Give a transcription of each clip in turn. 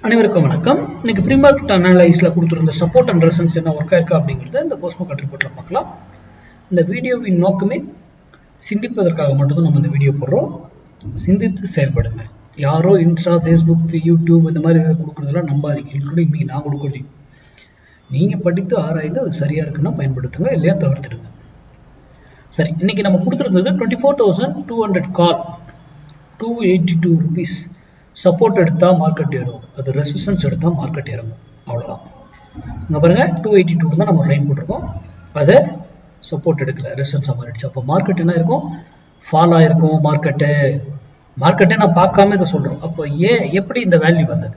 அனைவருக்கும் வணக்கம். இன்னைக்கு ப்ரீ மார்க்கெட் அனலைஸ்ல கொடுத்திருந்த சப்போர்ட் அண்ட் ரெசிஸ்டன்ஸ் என்ன ஒர்க் ஆயிருக்கா அப்படிங்கறத இந்த போஸ்ட் மார்க்கெட் ரிப்போர்ட்ல பார்க்கலாம். இந்த வீடியோவின் நோக்கமே சிந்திப்பதற்காக மட்டும் நம்ம இந்த வீடியோ போடுறோம். சிந்தித்து செயல்படுங்க. யாரோ இன்ஸ்டா, ஃபேஸ்புக், யூடியூப் இந்த மாதிரி இதை கொடுக்குறதெல்லாம் நம்பாதீங்க. இன்க்ளூடிங் மீ, நான் கொடுக்குறேன். நீங்க படித்து ஆராய்ந்து அது சரியா இருக்குன்னா பயன்படுத்துங்க, இல்லையா தவிர்த்துடுங்க. சரி, இன்னைக்கு நம்ம கொடுத்துருந்தது 24,200 கால் 282 rupees. சப்போர்ட் எடுத்தா மார்க்கெட் ஏறும், அது ரெசிஸ்டன்ஸ் எடுத்தா மார்க்கெட் இறங்கும். அவ்வளவுதான். இங்க பாருங்க 282 தான் நம்ம லைன் போட்டிருக்கோம். அது சப்போர்ட் எடுக்கல, ரெசிஸ்டன்ஸ் மாறிடுச்சு. அப்போ மார்க்கெட் என்ன இருக்கும்? ஃபால் ஆயிருக்கும். மார்க்கெட்டே நான் பார்க்காம இதை சொல்றோம். அப்போ எப்படி இந்த வேல்யூ வந்தது?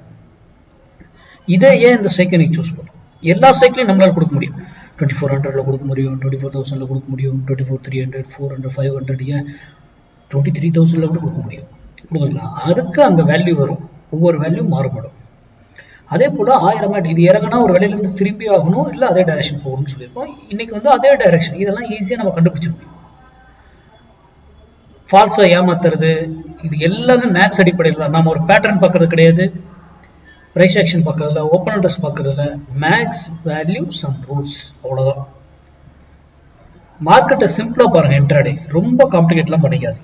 இதை ஏன் இந்த சைக்கிள் நீ சூஸ் பண்ணும்? எல்லா சைக்கிளையும் நம்மளால கொடுக்க முடியும். 2400ல கொடுக்க முடியும், 24,000ல கொடுக்க முடியும், 24,300, 400, 500, ஏன் 23,000ல கூட கொடுக்க முடியும். கொடுக்கலாம். அதுக்கு அங்க வேல்யூ வரும். ஒவ்வொரு வேல்யூ மாறுபடும். அதே போல 1000 இது இறங்கினா ஒரு வேலையில இருந்து திரும்பி ஆகணும், இல்ல அதே டைரக்ஷன் போகணும்னு சொல்லியிருக்கோம். இன்னைக்கு வந்து அதே டைரக்ஷன். இதெல்லாம் ஈஸியா நம்ம கண்டுபிடிச்சிட முடியும். ஃபால்ஸா ஏமாத்துறது இது எல்லாமே மேக்ஸ் அடிப்படையில் தான். நம்ம ஒரு பேட்டர்ன் பார்க்கறது கிடையாது, பிரைஸ் ஆக்ஷன் பார்க்கறதுல, ஓப்பன் இன்ட்ரெஸ்ட் பார்க்கறதுல. மேக்ஸ், வேல்யூஸ் அண்ட் ரூல்ஸ், அவ்வளவுதான். மார்க்கெட்டை சிம்பிளா பாருங்க. இன்ட்ராடே ரொம்ப காம்ப்ளிகேட்லாம் பண்ணிக்காது.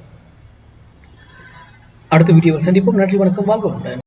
அடுத்த வீடியோவில் சந்திப்போம். நன்றி, வணக்கம், வாழ்க வளமுடன்.